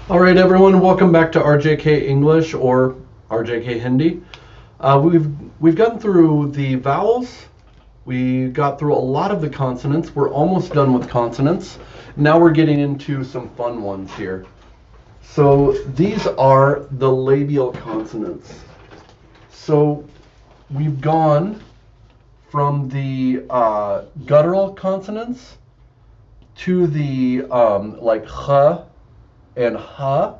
All right, everyone, welcome back to RJK English or RJK Hindi. We've gotten through the vowels. We got through a lot of the consonants. We're almost done with consonants. Now we're getting into some fun ones here. So these are the labial consonants. So we've gone from the guttural consonants to the like h and ha.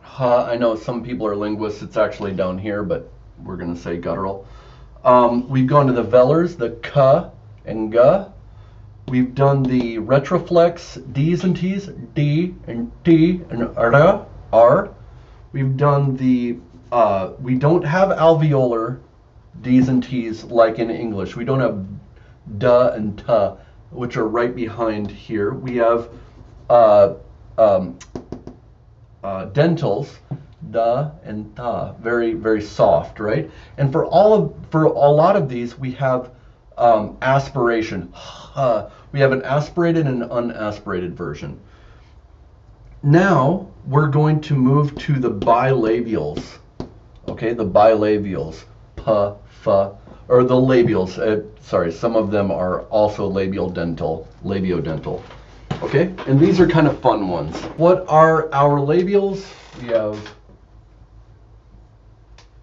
Ha, I know some people are linguists, it's actually down here, but we're going to say guttural. We've gone to the velars, the k and g. We've done the retroflex D's and T's, D and T and R. We've done the, we don't have alveolar D's and T's like in English. We don't have duh and tuh, which are right behind here. We have dentals, da and ta, very, very soft, right? And for a lot of these, we have aspiration. We have an aspirated and unaspirated version. Now we're going to move to the bilabials. Okay, the bilabials, p, f, or the labials. Sorry, some of them are also labiodental. Okay, and these are kind of fun ones. What are our labials? We have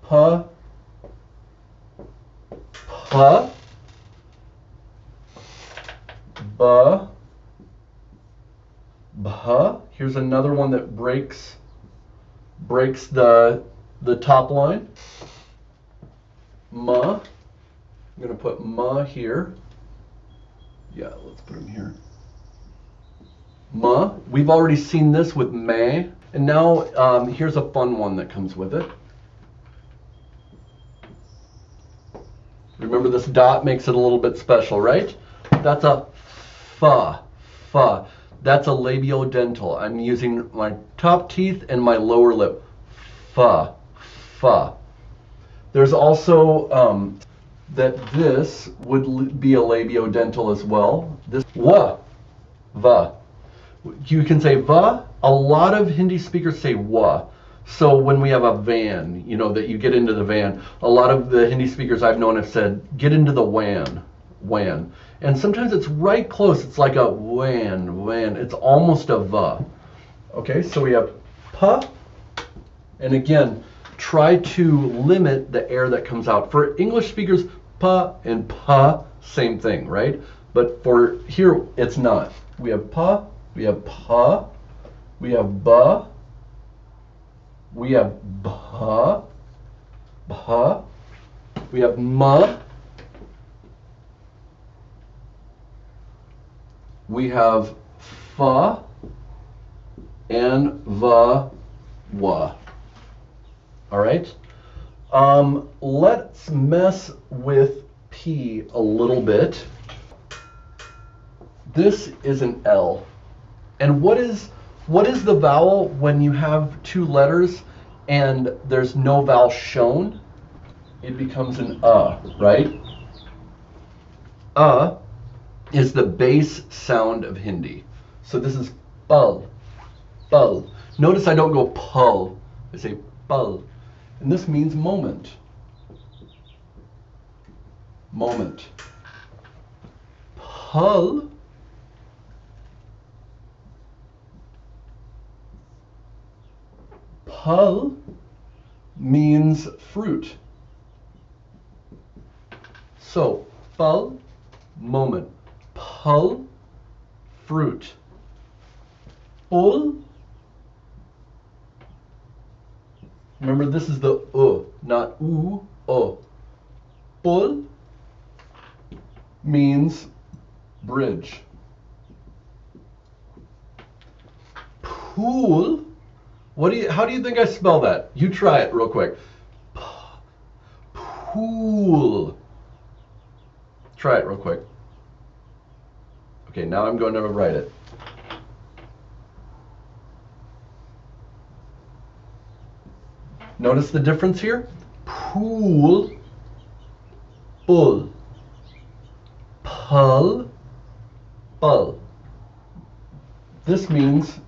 p, p, b, bh. Here's another one that breaks the top line. Ma. I'm going to put ma here. Yeah, let's put him here. Ma. We've already seen this with may. And now here's a fun one that comes with it. Remember, this dot makes it a little bit special, right? That's a fa. Fa. That's a labiodental. I'm using my top teeth and my lower lip. Fa. Fa. There's also that this would be a labiodental as well. This wa. Va. You can say va. A lot of Hindi speakers say wa. So when we have a van, you know, that you get into the van, a lot of the Hindi speakers I've known have said, get into the wan. And sometimes it's right close. It's like a wan. It's almost a va. Okay, so we have pa. And again, try to limit the air that comes out. For English speakers, pa and pa, same thing, right? But for here, it's not. We have pa, we have pa, we have ba, we have bha, bha, we have ma, we have fa, and va, wa. All right? Let's mess with P a little bit. This is an L. And what is the vowel when you have two letters and there's no vowel shown? It becomes an right? Is the base sound of Hindi. So this is pal, pal. Notice I don't go pal, I say pal. And this means moment. Moment. Pal. Pal means fruit. So, pal, moment. Pal, fruit. Pul. Remember, this is the not Pul means bridge. Pool. How do you think I spell that? You try it real quick. Pool. Try it real quick. Okay, now I'm going to write it. Notice the difference here? Pool, pull, pull, pull. This means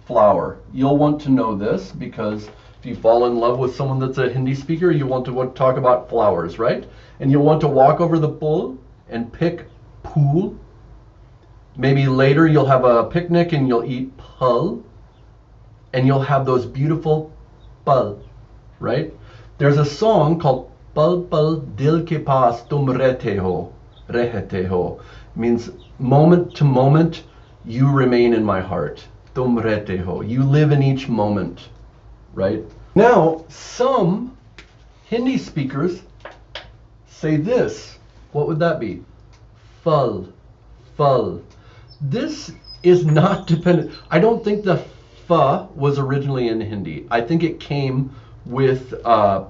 flower. You'll want to know this because if you fall in love with someone that's a Hindi speaker, you want to talk about flowers, right? And you'll want to walk over the pool and pick pool. Maybe later you'll have a picnic and you'll eat pal. And you'll have those beautiful pal, right? There's a song called Pal Pal Dil Ke Paas Tum Rehte Ho. Rehte Ho. Means moment to moment, you remain in my heart. Tum rehte ho. You live in each moment, right? Now, some Hindi speakers say this. What would that be? Fal, fal. This is not dependent. I don't think the fa was originally in Hindi. I think it came with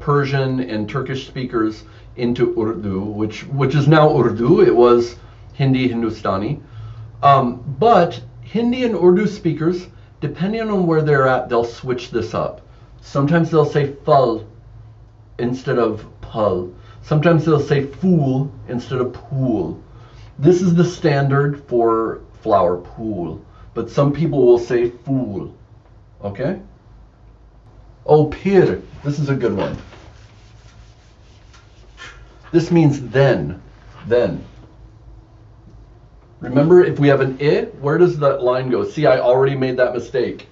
Persian and Turkish speakers into Urdu, which is now Urdu. It was Hindi, Hindustani. But Hindi and Urdu speakers, depending on where they're at, they'll switch this up. Sometimes they'll say fal instead of pal. Sometimes they'll say fool instead of pool. This is the standard for flower, pool. But some people will say fool. Okay? Oh, pir. This is a good one. This means then. Then. Remember, if we have an I, where does that line go? See, I already made that mistake.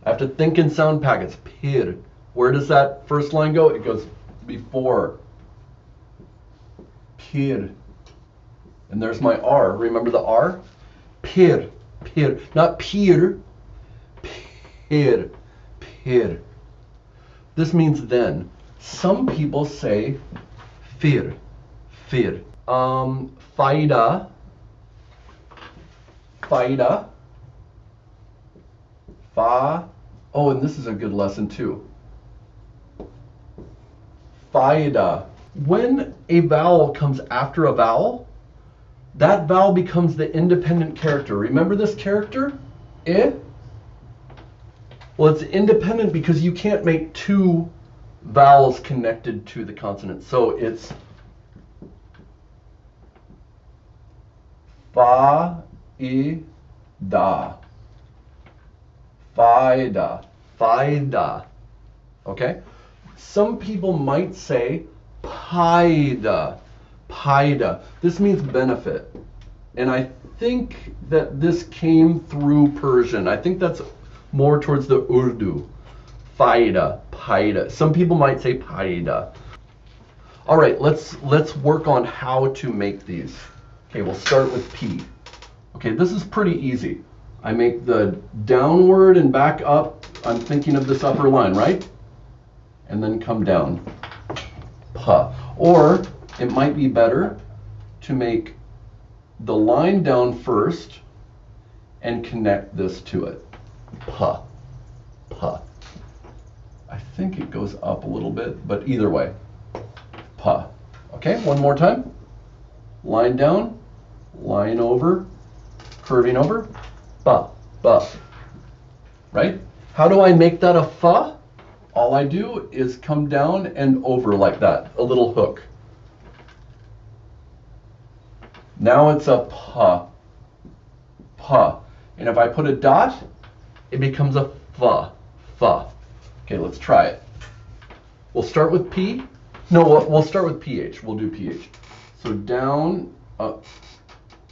I have to think in sound packets. Pir. Where does that first line go? It goes before. Pir. And there's my R. Remember the R? Pir. Pir. Not peer. Pir. Pir. This means then. Some people say fir. Fir. Faida. Faida. Fa. Oh, and this is a good lesson too. Faida. When a vowel comes after a vowel, that vowel becomes the independent character. Remember this character? I? Well, it's independent because you can't make two vowels connected to the consonant. So it's fa, I, da. Faida. Faida. Okay? Some people might say paida. Paida. This means benefit. And I think that this came through Persian. I think that's more towards the Urdu. Faida. Paida. Some people might say paida. All right, let's work on how to make these. Okay, we'll start with P. Okay, this is pretty easy. I make the downward and back up. I'm thinking of this upper line, right? And then come down. Pa. Or it might be better to make the line down first and connect this to it. Pa. Pa. I think it goes up a little bit, but either way. Pa. Okay, one more time. Line down, line over, curving over. Ba, ba. Right? How do I make that a fa? All I do is come down and over like that, a little hook. Now it's a pa. Pa. And if I put a dot, it becomes a fa. Fa. Okay, let's try it. We'll start with P. No, we'll start with PH. We'll do PH. So down, up.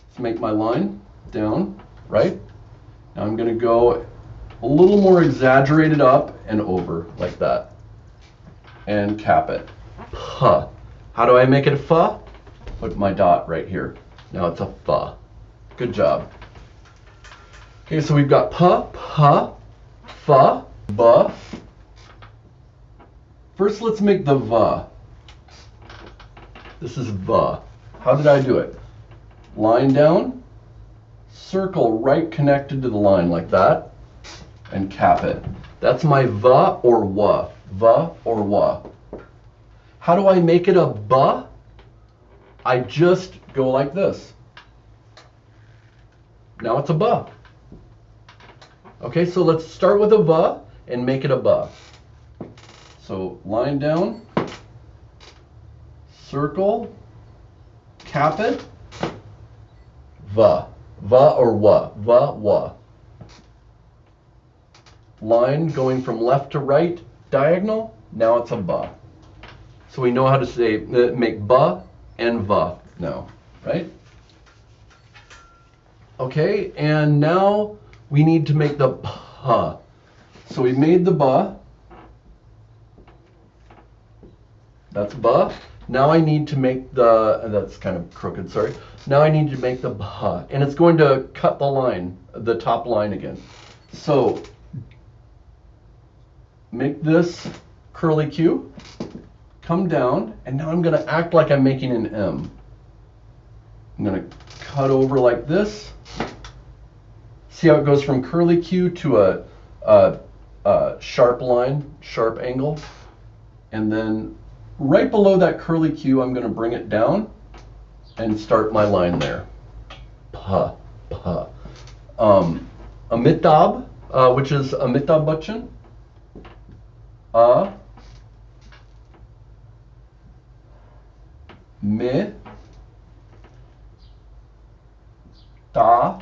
Let's make my line down, right? Now I'm going to go a little more exaggerated up and over like that. And cap it. Fa. How do I make it a fa? Put my dot right here. Now it's a fa. Good job. Okay, so we've got pa, pa, fa, ba. First, let's make the va. This is va. How did I do it? Line down, circle right connected to the line like that, and cap it. That's my va or wa. Va or wa. How do I make it a ba? I just go like this. Now it's a ba. Okay, so let's start with a va and make it a ba. So line down, circle, cap it, va. Va or wa. Va, wa. line going from left to right, diagonal, now it's a ba. So we know how to say, make ba and va now, right? Okay, and now we need to make the ba. So we made the ba. That's ba. Now I need to make the, that's kind of crooked, sorry. Now I need to make the ba, and it's going to cut the line, the top line again. So make this curly Q, come down, and now I'm going to act like I'm making an M. I'm going to cut over like this. See how it goes from curly Q to a sharp line, sharp angle, and then right below that curly Q, I'm going to bring it down and start my line there. Pa, pa. Amitabh, which is Amitabh Bachchan. Me, ta,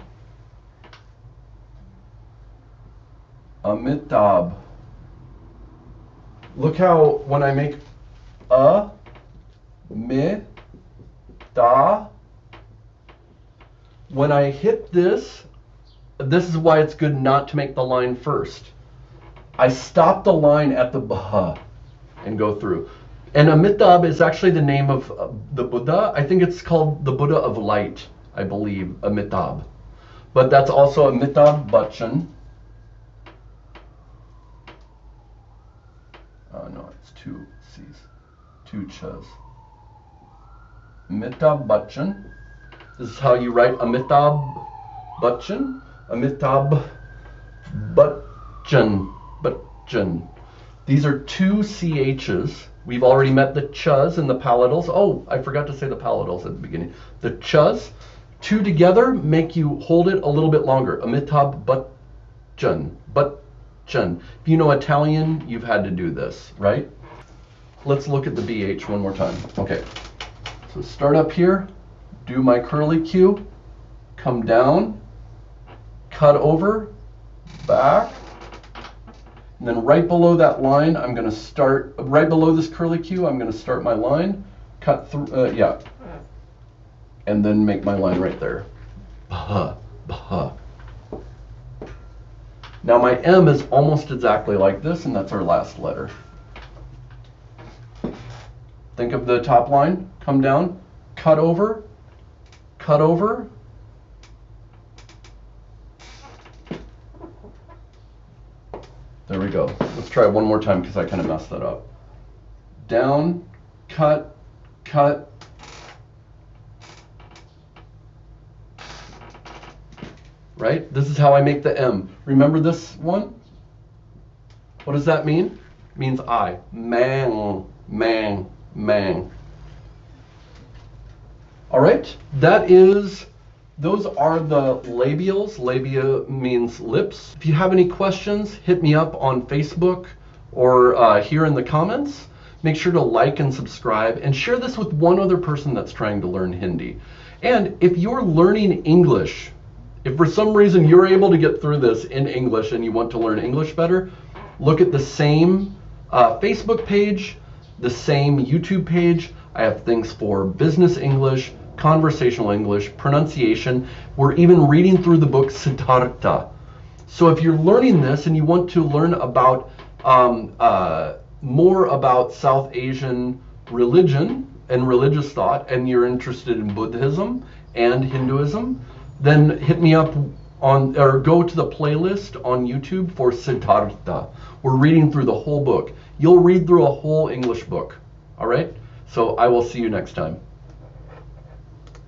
Amitabh. Look how when I make me, da, when I hit this, this is why it's good not to make the line first. I stop the line at the ba and go through. And Amitabh is actually the name of the Buddha. I think it's called the Buddha of Light, I believe, Amitabh. But that's also Amitabh Bachchan. No, it's two C's, two chas. Amitabh Bachchan. This is how you write Amitabh Bachchan. Amitabh Bachchan. Bachchan. These are two CHs. We've already met the chas and the palatals. Oh, I forgot to say the palatals at the beginning. The chas, two together make you hold it a little bit longer. Amitabh Bachchan. Bachchan. If you know Italian, you've had to do this, right? Let's look at the BH one more time. Okay. So start up here, do my curly Q, come down, cut over, back, and then right below that line, I'm going to start, right below this curly Q, I'm going to start my line, cut through, yeah, and then make my line right there. Bah, bah. Now my M is almost exactly like this, and that's our last letter. Think of the top line, come down, cut over, cut over. There we go. Let's try it one more time because I kind of messed that up. Down, cut, cut. Right? This is how I make the M. Remember this one? What does that mean? It means I. Mang, mang. Mang. All right, those are the labials. Labia means lips. If you have any questions, hit me up on Facebook or here in the comments. Make sure to like and subscribe and share this with one other person that's trying to learn Hindi. And if you're learning English, if for some reason you're able to get through this in English and you want to learn English better, look at the same Facebook page, the same YouTube page. I have things for business English, conversational English, pronunciation. We're even reading through the book Siddhartha. So if you're learning this and you want to learn about more about South Asian religion and religious thought, and you're interested in Buddhism and Hinduism, then hit me up on, or go to the playlist on YouTube for Siddhartha. We're reading through the whole book. You'll read through a whole English book. All right? So I will see you next time.